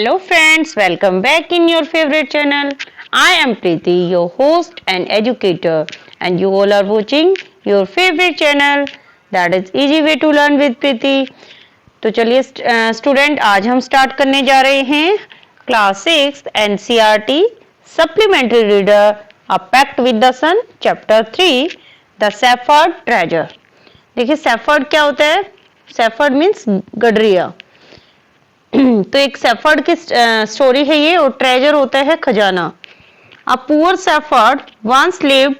Hello friends, welcome back in your favorite channel. I am Preeti, your host and educator, and you all are watching your favorite channel that is Easy Way to Learn with Preeti. तो चलिए student आज हम start करने जा रहे हैं class 6 NCERT supplementary reader a pact with the sun chapter 3 the shepherd treasure. देखिए shepherd क्या होता है? सैफर्ड मीन्स गडरिया। तो एक सैफर्ड की स्टोरी है ये, और ट्रेजर होता है खजाना। A poor shepherd once lived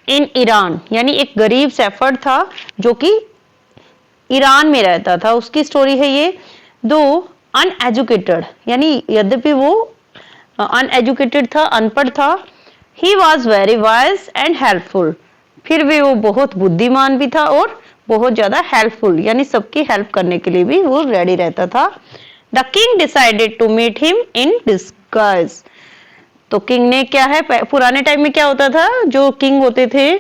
in Iran, यानी एक गरीब सैफर्ड था जो कि ईरान में रहता था। उसकी स्टोरी है ये। दो अनएजुकेटेड, यानी यद्यपि वो अनएजुकेटेड था, अनपढ़ था। He was very wise and helpful, फिर भी वो बहुत बुद्धिमान भी था और बहुत ज्यादा हेल्पफुल, यानी सबकी हेल्प करने के लिए भी वो रेडी रहता था। The king decided to meet him in disguise. तो किंग ने क्या है, पुराने टाइम में क्या होता था, जो किंग होते थे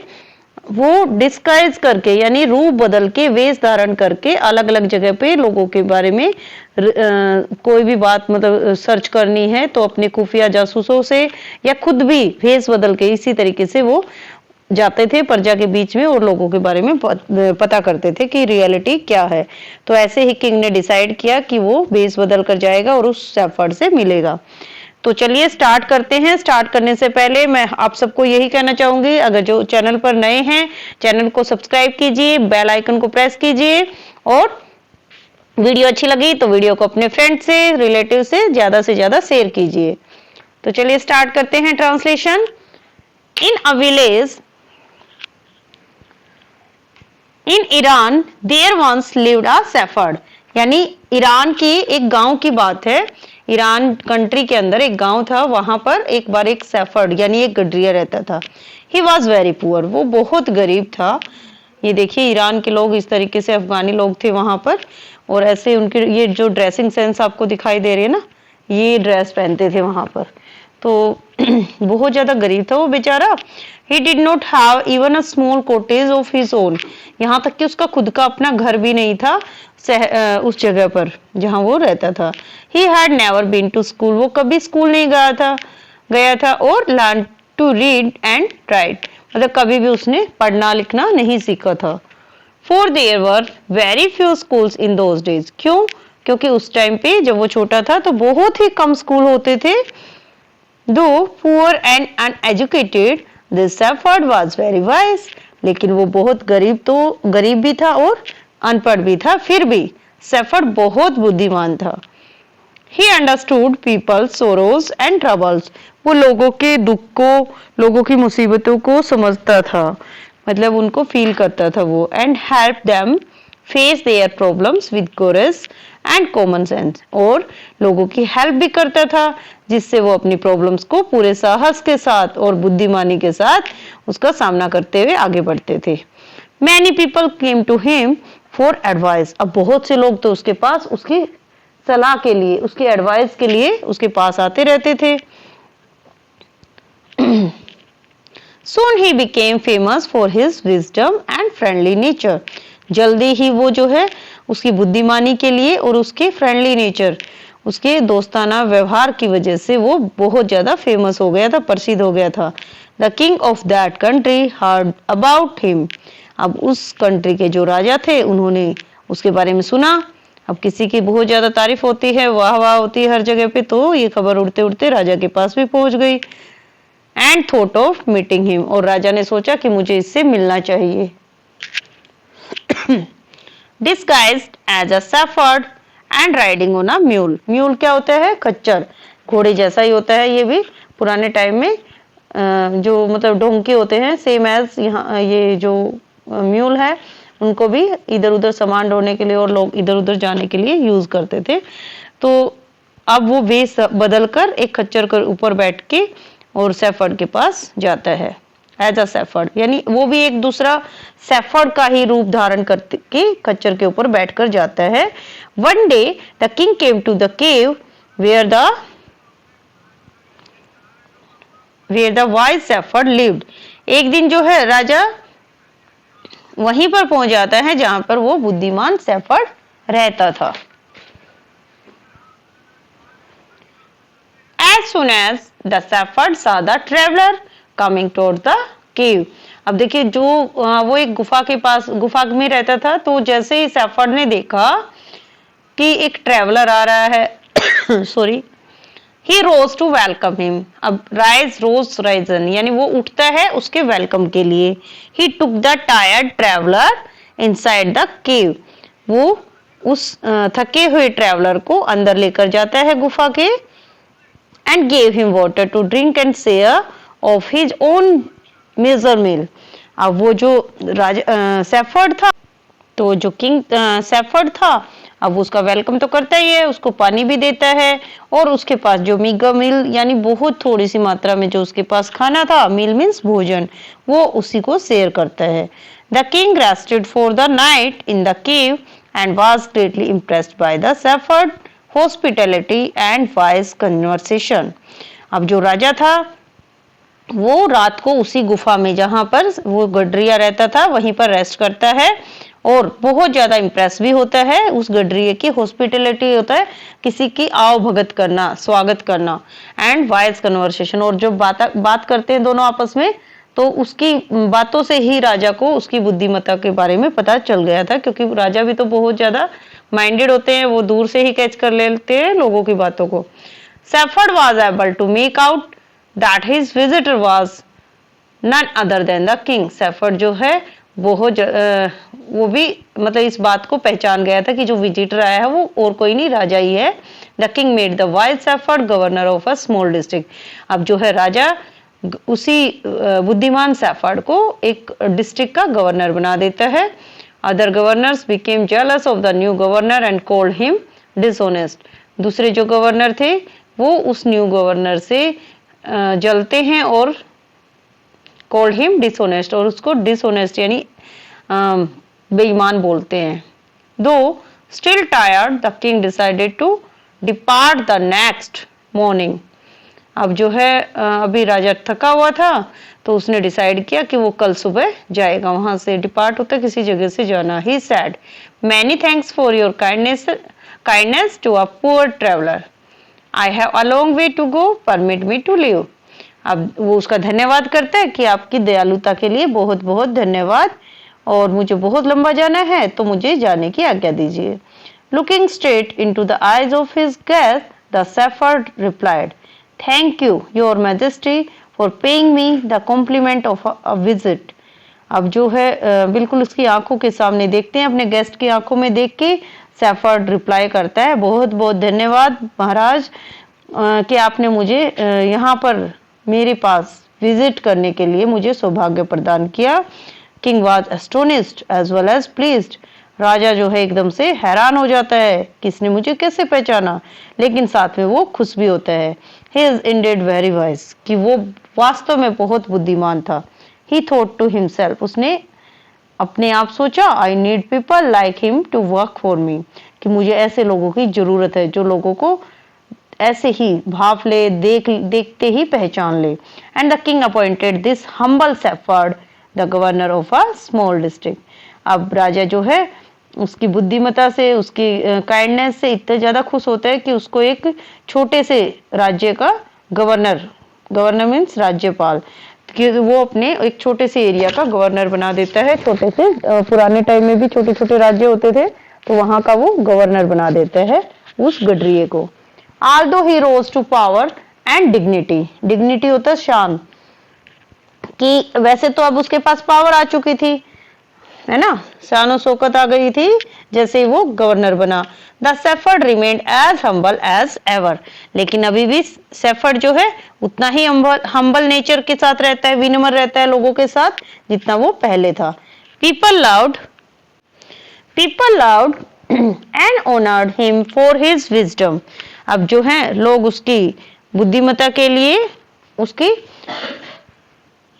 वो डिस्गाइज करके, यानी रूप बदल के, वेश धारण करके अलग अलग जगह पे लोगों के बारे में कोई भी बात मतलब सर्च करनी है तो अपने खुफिया जासूसों से या खुद भी भेष बदल के इसी तरीके से वो जाते थे प्रजा के बीच में और लोगों के बारे में पता करते थे कि रियलिटी क्या है। तो ऐसे ही किंग ने डिसाइड किया कि वो भेष बदल कर जाएगा और उस सैफर्ड से मिलेगा। तो चलिए स्टार्ट करते हैं। स्टार्ट करने से पहले मैं आप सबको यही कहना चाहूंगी, अगर जो चैनल पर नए हैं चैनल को सब्सक्राइब कीजिए, बेल आइकन को प्रेस कीजिए, और वीडियो अच्छी लगी तो वीडियो को अपने फ्रेंड से, रिलेटिव से ज्यादा शेयर कीजिए। तो चलिए स्टार्ट करते हैं translation. In a village in Iran there once lived a shepherd, यानी ईरान की एक गांव की बात है। ईरान कंट्री के अंदर एक गांव था, वहां पर एक बार एक सैफर्ड यानी एक गडरिया रहता था। ही वॉज वेरी पुअर, वो बहुत गरीब था। ये देखिए ईरान के लोग इस तरीके से, अफगानी लोग थे वहां पर, और ऐसे उनके ये जो ड्रेसिंग सेंस आपको दिखाई दे रही है ना, ये ड्रेस पहनते थे वहां पर। तो बहुत ज्यादा गरीब था वो बेचारा। He did not have even a small cottage of his own, यहाँ तक कि उसका खुद का अपना घर भी नहीं था उस जगह पर जहां वो रहता था। He had never been to school, वो कभी स्कूल नहीं गया था और learn to read and write, मतलब कभी भी उसने पढ़ना लिखना नहीं सीखा था। For there were very few schools in those days, क्यों? क्योंकि उस टाइम पे जब वो छोटा था तो बहुत ही कम स्कूल होते थे। दो poor and uneducated this Safford was very wise, लेकिन वो बहुत गरीब भी था और अनपढ़ भी था, फिर भी सैफर्ड बहुत बुद्धिमान था। He understood people's sorrows and troubles, वो लोगों के दुख को, लोगों की मुसीबतों को समझता था, मतलब उनको फील करता था वो। And help them face their problems with courage and common sense, और लोगों की हेल्प भी करता था जिससे वो अपनी प्रॉब्लम्स को पूरे साहस के साथ और बुद्धिमानी के साथ उसका सामना करते हुए आगे बढ़ते थे। Many people came to him for advice, अब बहुत से लोग तो उसके पास उसकी सलाह के लिए, उसकी एडवाइस के लिए उसके पास आते रहते थे। Soon he became famous for his wisdom and friendly nature, जल्दी ही वो जो है उसकी बुद्धिमानी के लिए और उसके फ्रेंडली नेचर, उसके दोस्ताना व्यवहार की वजह से वो बहुत ज्यादा फेमस हो गया था, प्रसिद्ध हो गया था। The king of that country heard about him, अब उस कंट्री के जो राजा थे उन्होंने उसके बारे में सुना। अब किसी की बहुत ज्यादा तारीफ होती है, वाह वाह होती है हर जगह पे, तो ये खबर उड़ते उड़ते राजा के पास भी पहुंच गई। And thought of meeting him, और राजा ने सोचा कि मुझे इससे मिलना चाहिए। Disguised as a shepherd and riding on a mule, mule क्या होता है? खच्चर, घोड़े जैसा ही होता है ये भी। पुराने टाइम में जो मतलब डोंकी होते हैं, सेम एज यहाँ ये जो म्यूल है, उनको भी इधर उधर सामान ढोने के लिए और लोग इधर उधर जाने के लिए यूज करते थे। तो अब वो वेश बदल कर एक खच्चर के ऊपर बैठ के और सैफर्ड के पास जाता है एज अ सैफर्ड, यानी वो भी एक दूसरा सैफर्ड का ही रूप धारण करके खच्चर के ऊपर बैठकर जाता है। One day the king came to the cave where the wise shepherd lived, एक दिन जो है राजा वहीं पर पहुंच जाता है जहां पर वो बुद्धिमान सैफर्ड रहता था। As soon as the shepherd saw the traveler coming toward the cave, अब देखिए जो वो एक गुफा में रहता था, तो जैसे ही शेफर्ड ने देखा कि एक ट्रेवलर आ रहा है sorry, he rose to welcome him. अब राइजन यानी वो उठता है उसके वेलकम के लिए। He took the tired traveller inside the cave, वो उस थके हुए ट्रेवलर को अंदर लेकर जाता है गुफा के। And gave him water to drink and share of his own meagre meal. अब वो जो शेफर्ड था, तो जो किंग शेफर्ड था, अब उसका वेलकम तो करता ही है, उसको पानी भी देता है, और उसके पास जो मीगर मील यानी बहुत थोड़ी सी मात्रा में जो उसके पास खाना था, मील मीन्स भोजन, वो उसी को शेयर करता है। The king rested for the night in the cave and was greatly impressed by the shepherd hospitality and wise conversation. अब जो राजा था वो रात को उसी गुफा में, जहां पर वो गडरिया रहता था, वहीं पर रेस्ट करता है, और बहुत ज्यादा इम्प्रेस भी होता है उस गडरिये की। हॉस्पिटलिटी होता है किसी की आओ भगत करना, स्वागत करना, एंड वाइज कन्वर्सेशन, और जो बात करते हैं दोनों आपस में, तो उसकी बातों से ही राजा को उसकी बुद्धिमत्ता के बारे में पता चल गया था, क्योंकि राजा भी तो बहुत ज्यादा माइंडेड होते हैं, वो दूर से ही कैच कर लेते हैं लोगों की बातों को। Shepherd was able to make out that his visitor was none other than the king. Shepherd जो है वो भी मतलब इस बात को पहचान गया था कि जो विजिटर आया है वो और कोई नहीं, राजा ही है। The king made the wise shepherd governor of a small district. अब जो है राजा उसी बुद्धिमान शेफर्ड को एक डिस्ट्रिक्ट का गवर्नर बना देता है। Other governors became jealous of the new governor and called him dishonest. दूसरे जो गवर्नर थे वो उस न्यू गवर्नर से जलते हैं और कॉल्ड हिम डिसऑनेस्ट, और उसको डिसऑनेस्ट यानी बेईमान बोलते हैं। Though still tired the king decided to depart the next morning. अब जो है अभी राजा थका हुआ था, तो उसने डिसाइड किया कि वो कल सुबह जाएगा, वहां से डिपार्ट होता है किसी जगह से जाना। He said many thanks for your kindness to a poor traveller, I have a long way to go, permit me to leave. अब वो उसका धन्यवाद करता है कि आपकी दयालुता के लिए बहुत बहुत धन्यवाद, और मुझे बहुत लंबा जाना है, तो मुझे जाने की आज्ञा दीजिए। Looking straight into the eyes of his guest, the shepherd replied, thank you your majesty for paying me the compliment of a visit. अब जो है बिल्कुल उसकी आंखों के सामने देखते हैं, अपने गेस्ट की आंखों में देख के शेफर्ड रिप्लाई करता है, बहुत बहुत धन्यवाद महाराज कि आपने मुझे यहाँ पर मेरे पास विजिट करने के लिए मुझे सौभाग्य प्रदान किया। King was astonished as well as pleased. राजा जो है एकदम से हैरान हो जाता है कि इसने मुझे कैसे पहचाना, लेकिन साथ में वो खुश भी होता है। He is ended very wise, कि वो वास्तव में बहुत बुद्धिमान था। ही थॉट टू हिमसेल्फ, उसने अपने आप सोचा, I need people like him to work for me, कि मुझे ऐसे लोगों की जरूरत है जो लोगों को ऐसे ही भाप ले, देखते ही पहचान ले। And the king appointed this humble shepherd the governor of a small district. अब राजा जो है उसकी बुद्धिमत्ता से, उसकी काइंडनेस से इतना ज्यादा खुश होता है कि उसको एक छोटे से राज्य का गवर्नर मीन्स राज्यपाल, कि वो अपने एक छोटे से एरिया का गवर्नर बना देता है। छोटे से पुराने टाइम में भी छोटे छोटे राज्य होते थे, तो वहां का वो गवर्नर बना देता है उस गडरिये को। Although he rose to power and dignity होता है शान, कि वैसे तो अब उसके पास पावर आ चुकी थी, है ना, शान और शौकत आ गई थी जैसे वो गवर्नर बना। The shepherd remained as humble as ever, लेकिन अभी भी शेफर्ड जो है उतना ही हम्बल नेचर के साथ रहता है, विनम्र रहता है लोगों के साथ जितना वो पहले था। People loud and honoured him for his wisdom. अब जो है लोग उसकी बुद्धिमत्ता के लिए, उसकी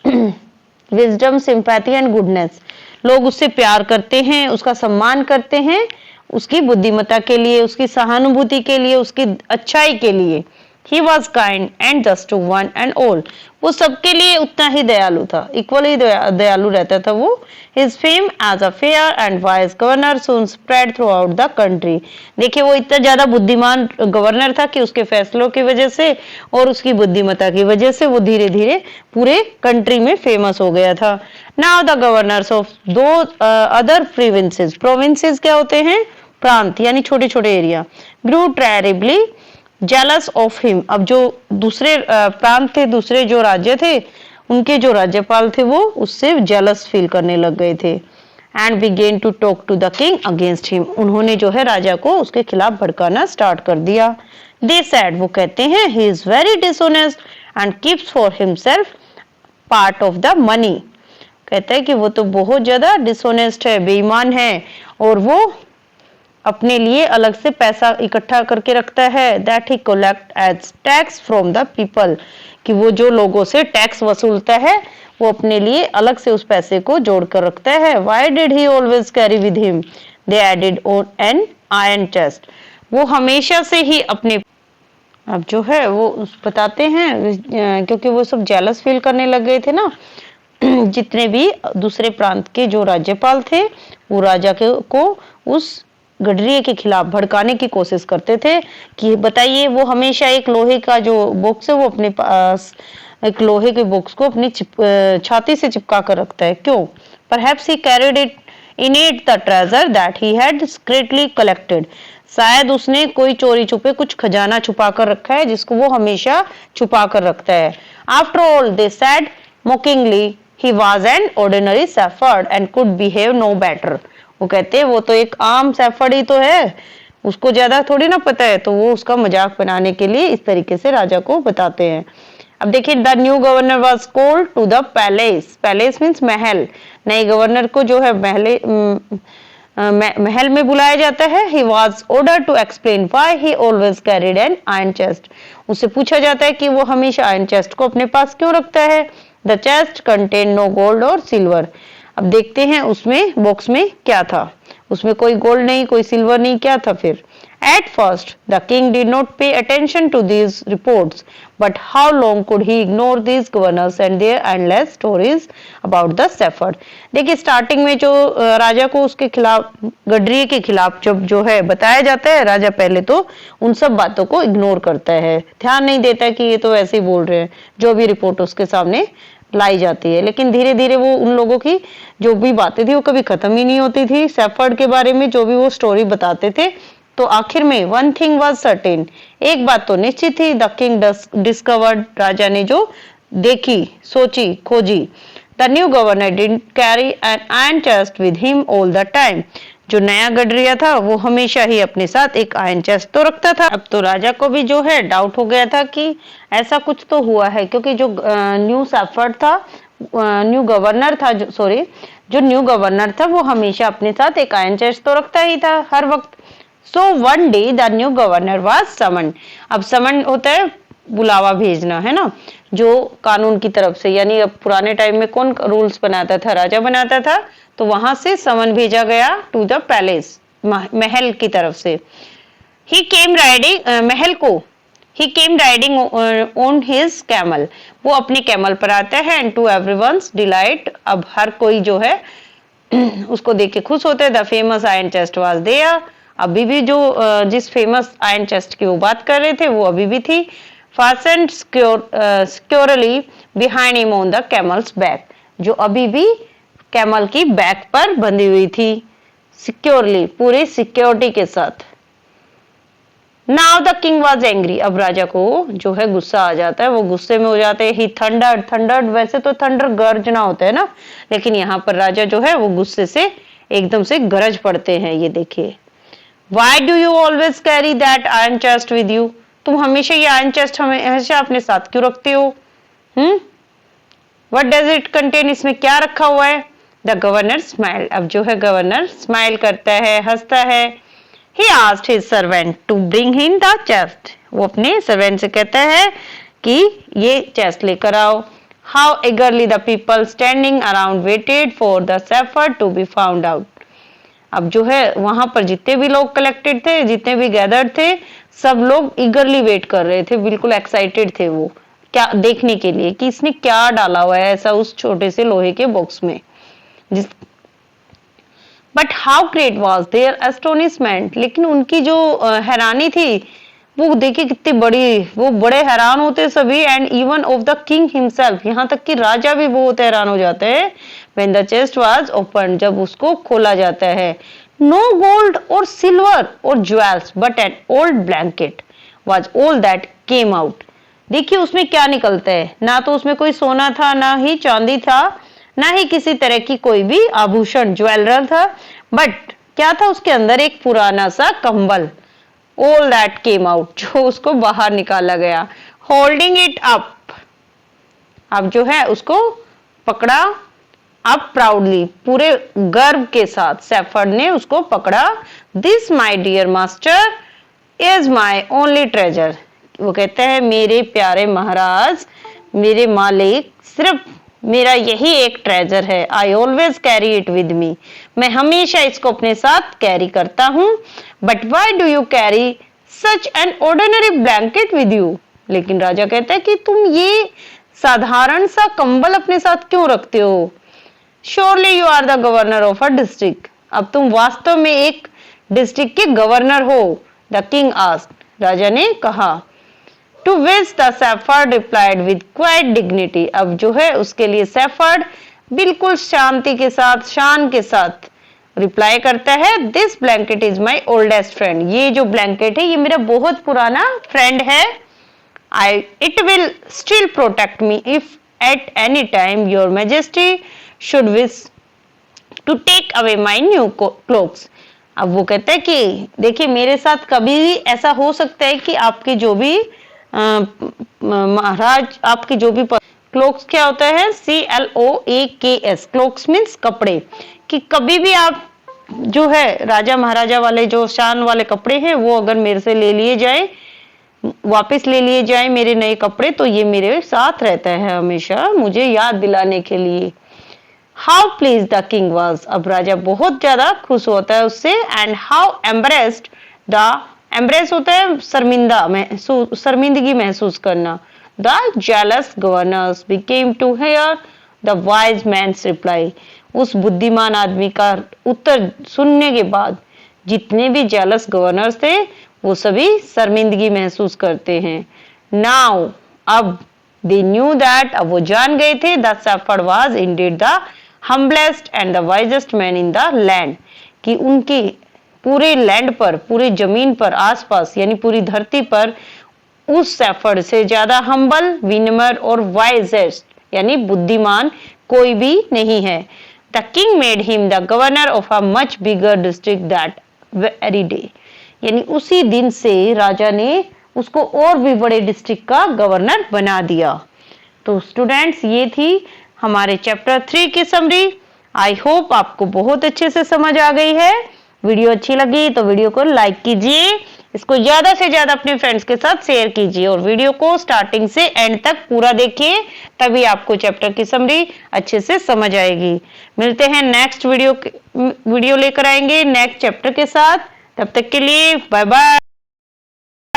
विजडम, सिंपैथी एंड गुडनेस, लोग उससे प्यार करते हैं, उसका सम्मान करते हैं, उसकी बुद्धिमत्ता के लिए, उसकी सहानुभूति के लिए, उसकी अच्छाई के लिए। He was kind and just to one and all. वो सबके लिए उतना ही दयालु था, इक्वली दयालु रहता था वो. His fame as a fair and wise governor soon spread throughout the country. देखिए वो इतना ज्यादा बुद्धिमान गवर्नर था कि उसके फैसलों की वजह से और उसकी बुद्धिमत्ता की वजह से वो धीरे धीरे पूरे कंट्री में फेमस हो गया था. Now the governors of those other provinces क्या होते हैं? प्रांत यानी छोटे छोटे area. Grew terribly jealous of him. अब जो दूसरे प्रांत थे, दूसरे जो राज्य थे, उनके जो राज्यपाल थे वो उससे जेलस फील करने लग गए थे. And began to talk to the king against him. उन्होंने जो है राजा को उसके खिलाफ भड़काना स्टार्ट कर दिया. दे सेड, वो कहते हैं, he is very dishonest and keeps for himself part of the money. कहते हैं कि वो तो बहुत ज्यादा डिसऑनेस्ट है, बेईमान है, और वो अपने लिए अलग से पैसा इकट्ठा करके रखता है. That he collect as tax from the people, कि वो जो लोगों से टैक्स वसूलता है वो अपने लिए अलग से उस पैसे को जोड़ कर रखता है. Why did he always carry with him? They added on an iron chest. वो हमेशा से ही अपने, अब जो है वो बताते हैं, क्योंकि वो सब जेलस फील करने लग गए थे ना, जितने भी दूसरे प्रांत के जो राज्यपाल थे वो राजा को उस गडरिये के खिलाफ भड़काने की कोशिश करते थे कि बताइए, वो हमेशा एक लोहे का जो बॉक्स है वो अपने पास, एक लोहे के बॉक्स को अपनी छाती से चिपका कर रखता है. क्यों? Perhaps he carried it in it the treasure that he had secretly collected. शायद उसने कोई चोरी छुपे कुछ खजाना छुपा कर रखा है जिसको वो हमेशा छुपा कर रखता है. After all they said mockingly he was an ordinary shepherd and could behave no better. वो कहते हैं वो तो एक आम शेफर्ड ही तो है, उसको ज्यादा थोड़ी ना पता है, तो वो उसका मजाक बनाने के लिए इस तरीके से राजा को बताते हैं. अब देखिए, the new governor was called to the palace. Palace means महल. नए गवर्नर को जो है महल में बुलाया जाता है. He was ordered to explain why he always carried an iron chest. उससे पूछा जाता है कि वो हमेशा आयरन चेस्ट को अपने पास क्यों रखता है. The chest contain no gold और सिल्वर. अब देखते हैं उसमें बॉक्स में क्या था. उसमें कोई गोल्ड नहीं, कोई सिल्वर नहीं, क्या था फिर. At first, the king did not pay attention to these reports, but how long could he ignore these governors and their endless stories about the shepherd? देखिए, स्टार्टिंग में जो राजा को उसके खिलाफ, गडरिये के खिलाफ जब जो है बताया जाता है, राजा पहले तो उन सब बातों को इग्नोर करता है, ध्यान नहीं देता कि ये तो ऐसे ही बोल रहे हैं, जो भी रिपोर्ट उसके सामने लाई जाती है. लेकिन धीरे धीरे वो उन लोगों की जो भी बातें थी वो कभी खत्म ही नहीं होती थी. शेफर्ड के बारे में जो भी वो स्टोरी बताते थे, तो आखिर में वन थिंग वाज सर्टेन, एक बात तो निश्चित थी. द किंग डिस्कवर्ड, राजा ने जो देखी, सोची, खोजी. The new governor didn't carry N iron chest with him all the time. जो नया गडरिया था वो हमेशा ही अपने साथ एक आयरन चेस्ट तो रखता था. अब तो राजा को भी जो है डाउट हो गया था कि ऐसा कुछ तो हुआ है, क्योंकि जो न्यू शेफर्ड था, न्यू गवर्नर था, जो न्यू गवर्नर था वो हमेशा अपने साथ एक आयरन चेस्ट तो रखता ही था हर वक्त. So one day the new governor was summoned. अब समन होता है बुलावा भेजना, है ना, जो कानून की तरफ से, यानी अब पुराने टाइम में कौन रूल्स बनाता था, राजा बनाता था, तो वहां से समन भेजा गया टू द पैलेस, महल की तरफ से. He came riding, महल को, he came riding on his camel. वो अपने कैमल पर आता है. And to everyone's delight, अब हर कोई जो है उसको देख के खुश होता है. The famous iron chest was there. अभी भी जो जिस फेमस आयरन चेस्ट की वो बात कर रहे थे वो अभी भी थी. Fastened securely behind him on the camel's back, जो अभी भी कैमल की बैक पर बंधी हुई थी, सिक्योरली, पूरी सिक्योरिटी के साथ. Now the king was angry. अब राजा को जो है गुस्सा आ जाता है, वो गुस्से में हो जाते हैं. ही थंडर्ड, वैसे तो थंडर गर्जना होता है ना, लेकिन यहाँ पर राजा जो है वो गुस्से से एकदम से गरज पड़ते हैं. ये देखिए, Why do you always carry that iron chest with you? तुम हमेशा ये आयरन चेस्ट हमेशा अपने साथ क्यों रखते हो? What does it contain? इसमें क्या रखा हुआ है? The governor smiled. अब जो है गवर्नर स्माइल करता है, हंसता है. He asked his servant to bring him the chest. वो अपने सर्वेंट से कहता है कि ये चेस्ट लेकर आओ. How eagerly the people standing around waited for the shepherd to be found out. अब जो है वहां पर जितने भी लोग कलेक्टेड थे, जितने भी गैदर्ड थे, सब लोग ईगरली वेट कर रहे थे, बिल्कुल एक्साइटेड थे वो क्या देखने के लिए कि इसने क्या डाला हुआ है ऐसा उस छोटे से लोहे के बॉक्स में। जिस but how great was their astonishment, लेकिन उनकी जो हैरानी थी वो देखिए कितनी बड़ी, वो बड़े हैरान होते सभी, and even of the king himself, यहाँ तक कि राजा भी बहुत हैरान हो जाते हैं। When the chest was open, जब उसको खोला जाता है, नो गोल्ड और सिल्वर और jewels but an old blanket was all that came out. देखिए उसमें क्या निकलता है, ना तो उसमें कोई सोना था, ना ही चांदी था, ना ही किसी तरह की कोई भी आभूषण ज्वेलर था, बट क्या था उसके अंदर, एक पुराना सा कंबल, ऑल दैट केम आउट, जो उसको बाहर निकाला गया। होल्डिंग इट अप, अब जो है उसको पकड़ा, अप प्राउडली, पूरे गर्व के साथ सेफर्ड ने उसको पकड़ा। This my dear master is my only treasure, वो कहते हैं मेरे प्यारे महाराज, मेरे मालिक, सिर्फ मेरा यही एक ट्रेजर है। I always carry it with me, मैं हमेशा इसको अपने साथ कैरी करता हूँ। But why do you carry such an ordinary blanket with you, लेकिन राजा कहता है कि तुम ये साधारण सा कंबल अपने साथ क्यों रखते हो। Surely you are the governor of a district, अब तुम वास्तव में एक डिस्ट्रिक्ट के गवर्नर हो। द किंग आस्क्ड, राजा ने कहा। To which the shepherd replied with quiet dignity, अब जो है उसके लिए सेफर्ड बिल्कुल शांति के साथ, शान के साथ रिप्लाई करता है, this blanket is my oldest friend, ये जो ब्लैंकेट है ये मेरा बहुत पुराना फ्रेंड है। It will still protect me if at any time your majesty should wish to take away my new clothes. अब वो कहते हैं कि देखिए मेरे साथ कभी भी ऐसा हो सकता है कि आपके जो भी महाराज, आपकी जो भी क्लोक्स, क्या होता है, CLOAKS, क्लोक्स मीन्स कपड़े, कि कभी भी आप जो है राजा महाराजा वाले जो शान वाले कपड़े हैं वो अगर मेरे से ले लिए जाए, वापस ले लिए जाए मेरे नए कपड़े, तो ये मेरे साथ रहता है हमेशा मुझे याद दिलाने के लिए। How pleased the king was, अब राजा बहुत ज्यादा खुश होता है उससे। And how embarrassed the, embarrass होता है शर्मिंदा, शर्मिंदगी महसूस करना। The jealous governors became to hear the wise man's reply, उस बुद्धिमान आदमी का उत्तर सुनने के बाद जितने भी जेलस गवर्नर्स थे वो सभी शर्मिंदगी महसूस करते हैं। नाउ, अब दे न्यू दैट, अब वो जान गए थे, the shepherd was Indeed the humblest and the wisest man in the land, कि उनकी पूरे लैंड पर, पूरे जमीन पर, आसपास यानी पूरी धरती पर उस सेफर्ड से ज्यादा हम्बल, विनम्र और वाइजेस्ट यानी बुद्धिमान कोई भी नहीं है। The king made him the governor of a much bigger district that very day, यानी उसी दिन से राजा ने उसको और भी बड़े डिस्ट्रिक्ट का गवर्नर बना दिया। तो स्टूडेंट्स ये थी हमारे चैप्टर 3 की समरी। आई होप आपको बहुत अच्छे से समझ आ गई है। वीडियो अच्छी लगी तो वीडियो को लाइक कीजिए, इसको ज्यादा से ज्यादा अपने फ्रेंड्स के साथ शेयर कीजिए और वीडियो को स्टार्टिंग से एंड तक पूरा देखिए, तभी आपको चैप्टर की समरी अच्छे से समझ आएगी। मिलते हैं नेक्स्ट वीडियो लेकर आएंगे नेक्स्ट चैप्टर के साथ, तब तक के लिए बाय बाय।